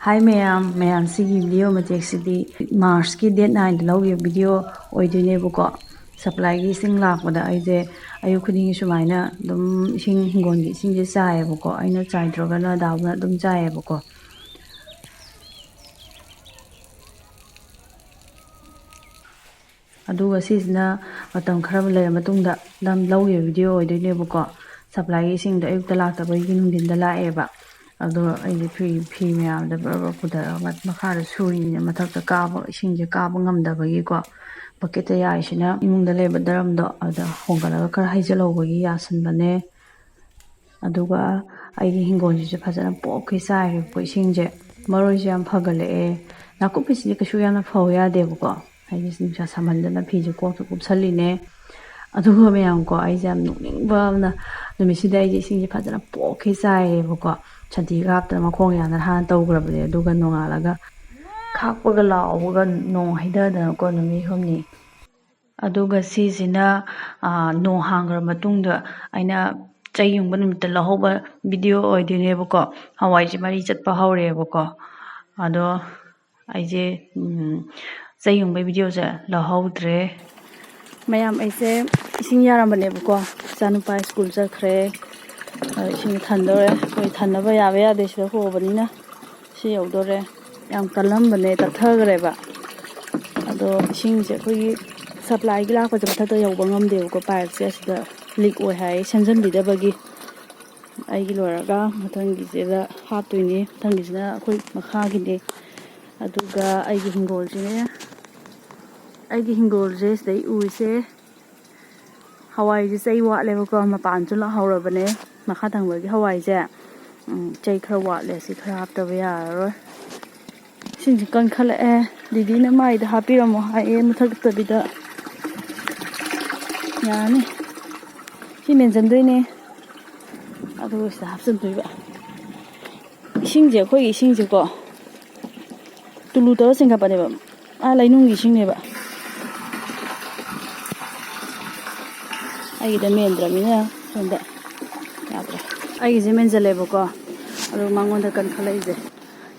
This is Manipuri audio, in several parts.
Hi ma'am sigi video mateksiddi March ki date 9 da lawgiba video oidoinebako supply gi ising lakpada aise ayuk khudingi sumaina dum ising hingongi isingje chaayebako aina chaidrogana dawna dum chaayebako aduga sisina matam khara lay matungda dam lawgiba video oidoinebako supply gi ising da ayukta laktabagi nungdinda laeba ado aidi fi meyam da puda makhara suri mathakta kaaba isingje kaaba ngamdabagi ko baketa yaisina imungda leba daramdo ada hongalaga khara haijalawbagi yasanbane aduga aigi hingonji fajana pokhi saire ko isingje maroi jam phagale nakupisi kashu yana phau yadebako aigi sincha samandana phije ko kupsaline aduga meyam ko ai jam nukningba na numisida aigi isingje fajana pokhi saire Chanti gapta makhong yana han tawgrabde aduga nongalaga khakpaga lawga nong haidada ko numi humni aduga sisina nong hangra matungda aina chayungba numita lahoba video oidinebako hawaiji mari chatpa hawrebako ado aije chayungba video ja lahawdre mayam aise ising yarambanebako chanupa school jakhre ising thandore koi thanaba yabe yade sida hobanina si yawdore yam kalambane tathagreba ado isingje koi supply gi lakpa jathata yawba ngamdebako pipe se sida leak oi hai senjan bidabagi aigi loraga mathangi jeda haptoini mathangi jina koi makha gine aduga aigi hingol je sidai uise hawai je chai watlebako mapan chula hawrabane makha thangbagi hawai je chai khara watle si khara haptaba yararoi singji kan khala didi na mai da hapiramo hae muthaktabida yani si menjandoine adu sta hapsantoiba isingje khoi isingje ko tulu tara singkapaneba lainungi isingneba aigida mendramina sonda yadre aigije menjalebako adu mangonda kan khalaije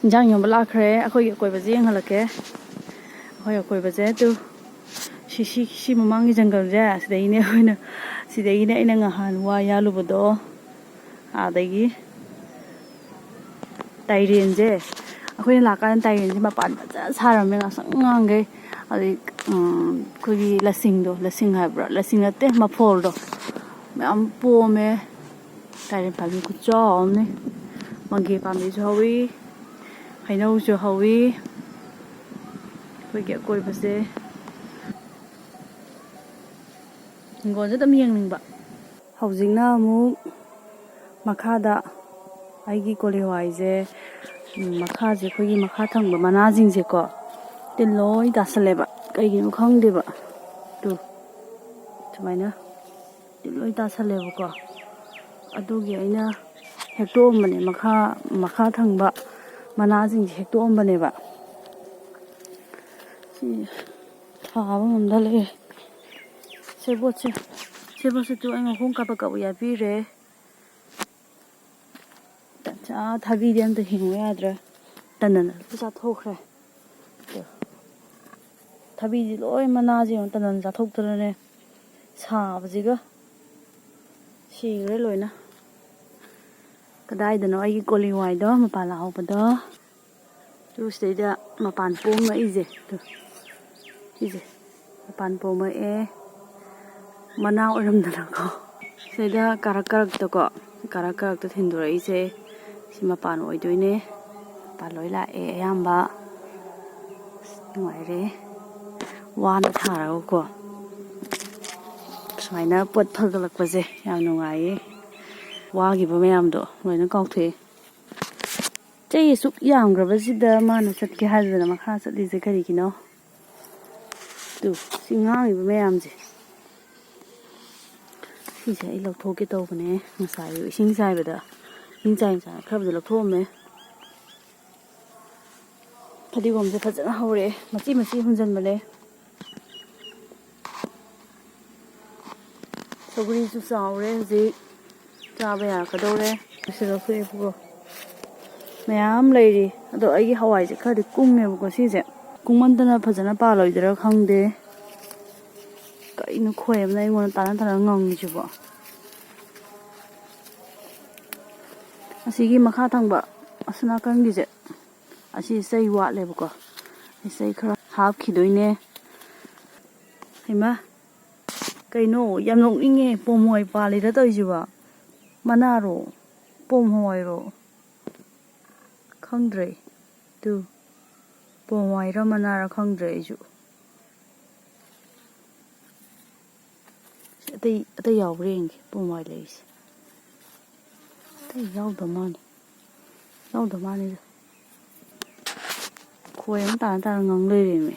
injang yomba lakhre akhoi akoibaje yenghalake akhoi akoibaje tu si mamangi jangal je sidaine ina ngahan wa yalubado adagi tairenje akhoi lakan tairenje mapan baja sarame ngasang ngange adi kogi lasing habra lasing ate mafol do am pome tairen pami kuchomne mangi pami jawi hainau jo hawi kogi koi base ngonje dam yengningba haujingna mu makhada aigi kolewaije makhaje kogi makha thangba manajingje ko tiloi dasaleba kaiginu khangdeba tu sumaina tiloi dasaleba ko adugi aina hektombane makha thangba manajingje hektombaneba si thaba ngamdale sebotse tu anga hong kapa ka ya pire ta thabi dem to hingo yadra tanana sa thokre thabi ji loi manaji on tanan ja thoktrane sabajiga sigre loina kadai dano ai koli wai do mapala hobado tu steida mapan poma ije mapan poma mana oramdana ko seda karak to thindura ise sima pan oidoine paloi la ayamba nuaire wana tharago ko sumaina pot phagalakpaje yam nungai wagi ba mayamdo loina kauthe chei suk yamgrabasida mana chatke hadana makha chatlise kari kino tu singangi ba mayamje sise ai lawthoke tawbane ngasai ising saibada ingchai khabda lawthome fadigomje fajana hawre machi hunjanbale sogri su saure ji chaba ya kadore siro fuego ꯃꯌꯥꯝ ꯂꯩꯔꯤ ꯑꯗꯣ ꯑꯩꯒꯤ ꯍꯋꯥꯏꯁꯦ ꯈꯔꯗꯤ ꯀꯨꯡꯉꯦꯕꯀꯣ ꯁꯤꯁꯦ ꯀꯨꯡꯃꯟꯗꯅ ꯐꯖꯅ ꯄꯥꯜꯂꯣꯏꯗ꯭ꯔꯥ ꯈꯪꯗꯦ ꯀꯩꯅꯣ ꯈꯣꯏꯕꯅ ꯑꯩꯉꯣꯟꯗ ꯇꯥꯅ ꯉꯪꯉꯤꯁꯤꯕꯣ ꯑꯁꯤꯒꯤ ꯃꯈꯥ ꯊꯪꯕ ꯑꯁꯣꯝ ꯅꯥꯀꯟꯒꯤꯁꯦ ꯑꯁꯤ ꯆꯩ ꯋꯥꯠꯂꯦꯕꯀꯣ ꯆꯩ ꯈꯔ ꯍꯥꯞꯈꯤꯗꯣꯏꯅꯦ ꯍꯩꯃꯥ ꯀꯩꯅꯣ ꯌꯥꯝ ꯅꯣꯛꯅꯤꯡꯉꯦ ꯄꯣꯝ ꯍꯋꯥꯏ ꯄꯥꯜꯂꯤꯔ ꯇꯧꯔꯤꯁꯤꯕꯣ ꯃꯅꯥꯔꯣ ꯄꯣꯝ ꯍꯋꯥꯏꯔꯣ ꯈꯪꯗ꯭ꯔꯦ ꯇꯨ ꯄꯣꯝ ꯍꯋꯥꯏꯔ ꯃꯅꯥꯔ ꯈꯪꯗ꯭ꯔꯦ ꯑꯩꯁꯨ ꯑꯇꯩ ꯌꯥꯎꯕ꯭ꯔꯥ ꯌꯦꯡꯒꯦ ꯄꯣꯝ ꯍꯋꯥꯏ ꯂꯩꯔꯤꯁꯦ ꯑꯇꯩ ꯌꯥꯎꯗ ꯃꯥꯜꯂꯤꯗ ꯈꯣꯏ ꯑꯃ ꯇꯥꯅ ꯉꯪ ꯂꯩꯔꯦꯃꯤ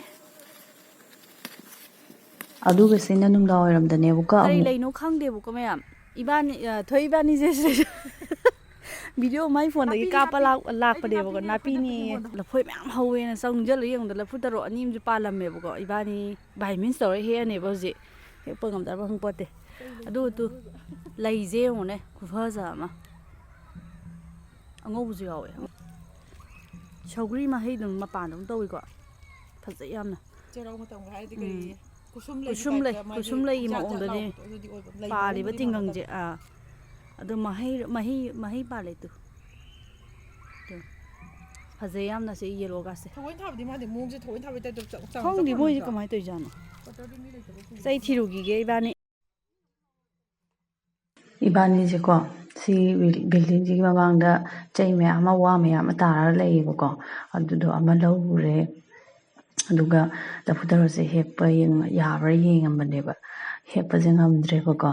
ꯑꯗꯨꯒ ꯁꯤꯅ ꯅꯨꯡꯗꯥꯡ ꯋꯥꯏꯔꯝꯗꯅꯦꯕꯀꯣ ꯀꯔꯤ ꯂꯩꯅꯣ ꯈꯪꯗꯦꯕꯀꯣ ꯃꯌꯥꯝ ꯊꯣꯏ ꯏꯕꯥꯅꯤꯁꯦ ꯚꯤꯗꯤꯑꯣ ꯃꯥꯏ ꯐꯣꯟꯗꯒꯤ ꯀꯥꯞꯄ ꯂꯥꯛꯄꯅꯦꯕꯀꯣ ꯅꯥꯄꯤꯅꯤ ꯂꯐꯣꯏ ꯃꯌꯥꯝ ꯍꯧꯋꯦꯅ ꯆꯪꯁꯤꯜꯂ ꯌꯦꯡꯕꯗ ꯂꯐꯨ ꯇꯔꯣ ꯑꯅꯤ ꯑꯃꯁꯨ ꯄꯥꯜꯂꯝꯃꯦꯕꯀꯣ ꯏꯕꯥꯅꯤ ꯕꯥꯏ ꯃꯤꯟꯁ ꯇꯧꯔ ꯍꯦꯛꯑꯅꯦꯕ ꯍꯧꯖꯤꯛ ꯍꯦꯛꯄ ꯉꯝꯗ꯭ꯔꯕ ꯈꯪꯄꯣꯠꯇꯦ ꯑꯗꯨ ꯂꯩꯁꯦ ꯌꯦꯡꯉꯨꯅꯦ ꯈꯨꯐꯖ ꯑꯃ ꯑꯉꯧꯕꯁꯨ ꯌꯥꯎꯋꯦ ꯁꯧꯒ꯭ꯔꯤ ꯃꯍꯩꯗꯨꯝ ꯃꯄꯥꯟꯗ ꯇꯧꯏꯀꯣ ꯐꯖꯩ ꯌꯥꯝꯅ ꯆꯩꯔꯥꯎ ꯃꯇꯝꯒ ꯍꯥꯏꯔꯗꯤ ꯀꯔꯤ ꯀꯨꯁꯨꯝ ꯂꯩꯒꯤ ꯃꯑꯣꯡꯗꯗꯤ ꯄꯥꯜꯂꯤꯕ ꯇꯤꯡꯒꯪꯁꯦ ꯑꯗꯣ ꯃꯍꯩ ꯄꯥꯜꯂꯦ ꯇꯨ ꯐꯖꯩ ꯌꯥꯝꯅ ꯁꯤ ꯌꯦꯜꯂꯣꯒꯥꯁꯦ ꯊꯑꯣꯏꯅ ꯊꯥꯕꯗꯤ ꯃꯥꯗꯤ ꯃꯑꯣꯡꯁꯦ ꯊꯑꯣꯏꯅ ꯊꯥꯕꯩ ꯇꯥꯏꯞꯇ ꯈꯪꯗꯦ ꯃꯣꯏꯁꯦ ꯀꯃꯥꯏꯅ ꯇꯧꯔꯤꯖꯥꯠꯅꯣ ꯆꯩ ꯊꯤꯔꯨꯈꯤꯒꯦ ꯏꯕꯥꯅꯤꯁꯦꯀꯣ ꯁꯤ ꯕꯤꯜꯗꯤꯡꯁꯤꯒꯤ ꯃꯃꯥꯡꯗ ꯆꯩ ꯃꯌꯥꯝ ꯑꯃ ꯋꯥ ꯃꯌꯥꯝ ꯑꯃ ꯇꯥꯔꯒ ꯂꯩꯌꯦꯕꯀꯣ ꯑꯗꯨꯗꯣ ꯑꯃ ꯂꯧꯔꯨꯔꯦ ꯑꯗꯨꯒ ꯂꯐꯨ ꯊꯔꯣꯁꯦ ꯍꯦꯛꯄ ꯌꯥꯕ꯭ꯔꯥ ꯌꯦꯡꯉꯝꯕꯅꯦꯕ ꯍꯦꯛꯄꯁꯦ ꯉꯝꯗ꯭ꯔꯦꯕꯀꯣ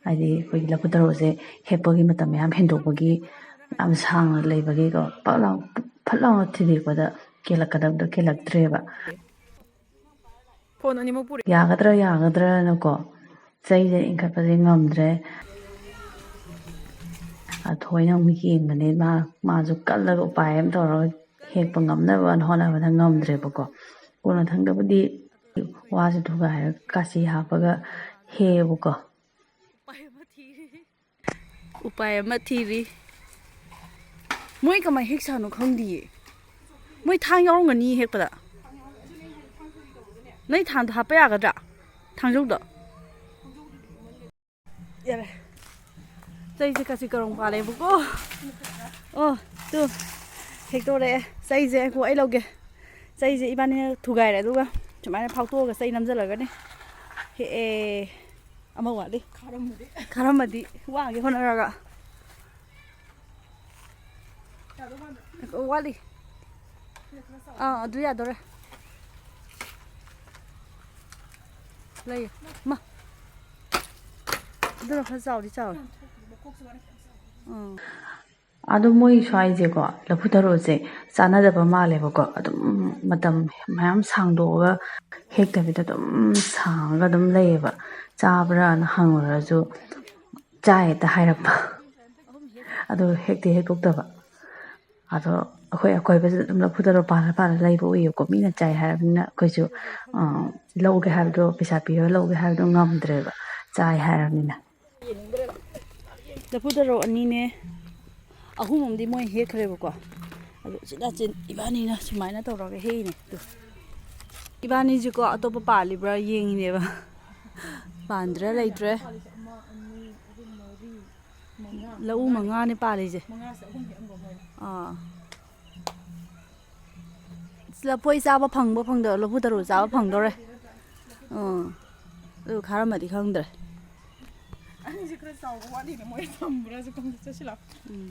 ꯍꯥꯏꯗꯤ ꯑꯩꯈꯣꯏꯒꯤ ꯂꯐꯨ ꯊꯔꯣꯁꯦ ꯍꯦꯛꯄꯒꯤ ꯃꯇꯝ ꯃꯌꯥꯝ ꯍꯦꯟꯗꯣꯛꯄꯒꯤ ꯌꯥꯝ ꯁꯥꯡꯅ ꯂꯩꯕꯒꯤꯀꯣ ꯐꯠ ꯂꯥꯎꯅ ꯊꯤꯔꯦꯛꯄꯗ ꯀꯦꯜꯂꯛꯀꯗꯕꯗꯣ ꯀꯦꯜꯂꯛꯇ꯭ꯔꯦꯕ ꯐꯣꯟ ꯑꯅꯤꯃꯛ ꯄꯨꯔꯦ ꯌꯥꯒꯗ꯭ꯔꯅꯀꯣ ꯆꯩꯁꯦ ꯏꯟꯈꯠꯄꯁꯦ ꯉꯝꯗ꯭ꯔꯦ ꯊꯣꯏꯅ ꯑꯃꯨꯛ ꯌꯦꯡꯕꯅꯦ ꯃꯥꯁꯨ ꯀꯜꯂꯒ ꯎꯄꯥꯏ ꯑꯃ ꯇꯧꯔꯒ ꯍꯦꯛꯄ ꯉꯝꯅꯕꯅ ꯍꯣꯠꯅꯕꯗ ꯉꯝꯗ꯭ꯔꯦꯕꯀꯣ ꯀꯣꯟꯅ ꯊꯪꯗꯕꯨꯗꯤ ꯋꯥꯁꯦ ꯊꯨꯒꯥꯏꯔꯒ ꯀꯥꯆꯤ ꯍꯥꯞꯄꯒ ꯍꯦꯛꯑꯦꯕꯀꯣ ꯎꯄꯥꯏ ꯑꯃ ꯊꯤꯔꯤ ꯃꯣꯏ ꯀꯃꯥꯏꯅ ꯍꯦꯛ ꯁꯥꯅꯣ ꯈꯪꯗꯤꯌꯦ ꯃꯣꯏ ꯊꯥꯡ ꯌꯥꯎꯔꯝꯒꯅꯤ ꯍꯦꯛꯄꯗ ꯅꯣꯏ ꯊꯥꯡꯗꯣ ꯍꯥꯞꯄ ꯌꯥꯒꯗ꯭ꯔꯥ ꯊꯥꯡꯖꯧꯗꯣ ꯌꯥꯔꯦ ꯆꯩꯁꯦ ꯀꯥꯆꯤ ꯀꯔꯣꯡ ꯄꯥꯜꯂꯦꯕꯀꯣ ꯑꯣ ꯇꯨ ꯍꯦꯛꯇꯣꯔꯛꯑꯦ ꯆꯩꯁꯦ ꯑꯩ ꯂꯧꯒꯦ ꯆꯩꯁꯦ ꯏꯕꯥꯅꯤꯅ ꯊꯨꯒꯥꯏꯔꯦ ꯑꯗꯨꯒ ꯁꯨꯃꯥꯏꯅ ꯐꯥꯎꯇꯣꯛꯑꯒ ꯆꯩ ꯅꯝꯁꯤꯜꯂꯒꯅꯤ ꯍꯦꯛꯑꯦ ꯑꯃ ꯋꯥꯠꯂꯤ ꯈꯥꯔꯝꯃꯗꯤ ꯋꯥꯒꯦ ꯍꯣꯠꯅꯔꯒ ꯋꯥꯠꯂꯤ ꯑꯗꯨ ꯌꯥꯗꯣꯔꯦ ꯂꯩ ꯑꯗꯨꯅ ꯈꯔ ꯆꯥꯎꯔꯦ ꯑꯗꯣ ꯃꯣꯏ ꯁ꯭ꯋꯥꯏꯁꯦꯀꯣ ꯂꯐꯨ ꯊꯔꯣꯁꯦ ꯆꯥꯟꯅꯗꯕ ꯃꯥꯜꯂꯦꯕꯀꯣ ꯑꯗꯨꯝ ꯃꯇꯝ ꯃꯌꯥꯝ ꯁꯥꯡꯗꯣꯛꯑꯒ ꯍꯦꯛꯇꯕꯤꯗ ꯑꯗꯨꯝ ꯁꯥꯡꯉꯒ ꯑꯗꯨꯝ ꯂꯩꯌꯦꯕ ꯆꯥꯕ꯭ꯔꯥꯅ ꯍꯪꯉꯨꯔꯁꯨ ꯆꯥꯏ ꯍꯦꯛꯇ ꯍꯥꯏꯔꯛꯄ ꯑꯗꯣ ꯍꯦꯛꯇꯣꯛꯇꯕ ꯑꯗꯣ ꯑꯩꯈꯣꯏ ꯑꯀꯣꯏꯕꯁꯨ ꯑꯗꯨꯝ ꯂꯐꯨ ꯊꯔꯣ ꯄꯥꯜꯂ ꯂꯩꯕ ꯎꯏꯌꯦꯕꯀꯣ ꯃꯤꯅ ꯆꯥꯏ ꯍꯥꯏꯔꯕꯅꯤꯅ ꯑꯩꯈꯣꯏꯁꯨ ꯂꯧꯒꯦ ꯍꯥꯏꯕꯗꯣ ꯄꯩꯁꯥ ꯄꯤꯔꯒ ꯂꯧꯒꯦ ꯍꯥꯏꯕꯗꯣ ꯉꯝꯗ꯭ꯔꯦꯕ ꯆꯥꯏ ꯍꯥꯏꯔꯕꯅꯤꯅ ꯂꯐꯨ ꯊꯔꯣ ꯑꯅꯤꯅꯦ ꯑꯍꯨꯝ ꯑꯃꯗꯤ ꯃꯣꯏ ꯍꯦꯛꯈ꯭ꯔꯦꯕꯀꯣ ꯑꯗꯣ ꯆꯤꯟ ꯏꯕꯥꯅꯤꯅ ꯁꯨꯃꯥꯏꯅ ꯇꯧꯔꯒ ꯍꯦꯛꯏꯅꯦ ꯏꯕꯥꯅꯤꯁꯦꯀꯣ ꯑꯇꯣꯞꯄ ꯄꯥꯜꯂꯤꯕ꯭ꯔꯥ ꯌꯦꯡꯉꯤꯅꯦꯕ ꯄꯥꯟꯗ꯭ꯔꯦ ꯂꯩꯇ꯭ꯔꯦ ꯂꯧꯎ 5ꯅꯦ ꯄꯥꯜꯂꯤꯁꯦ ꯂꯐꯣꯏ ꯆꯥꯕ ꯐꯪꯕ ꯐꯪꯗꯕ ꯂꯐꯨ ꯊꯔꯣ ꯆꯥꯕ ꯐꯪꯗꯧꯔꯦ ꯑꯗꯨ ꯈꯥꯔꯝꯃꯗꯤ ꯈꯪꯗ꯭ꯔꯦ ꯑꯅꯤꯁꯦ ꯈꯔ ꯆꯥꯎꯕ ꯋꯥꯠꯂꯤꯅ ꯃꯣꯏ ꯊꯝꯕ꯭ꯔꯥꯁꯨ ꯈꯪꯗꯦ ꯆꯠꯁꯤ ꯂꯥꯛꯑꯣ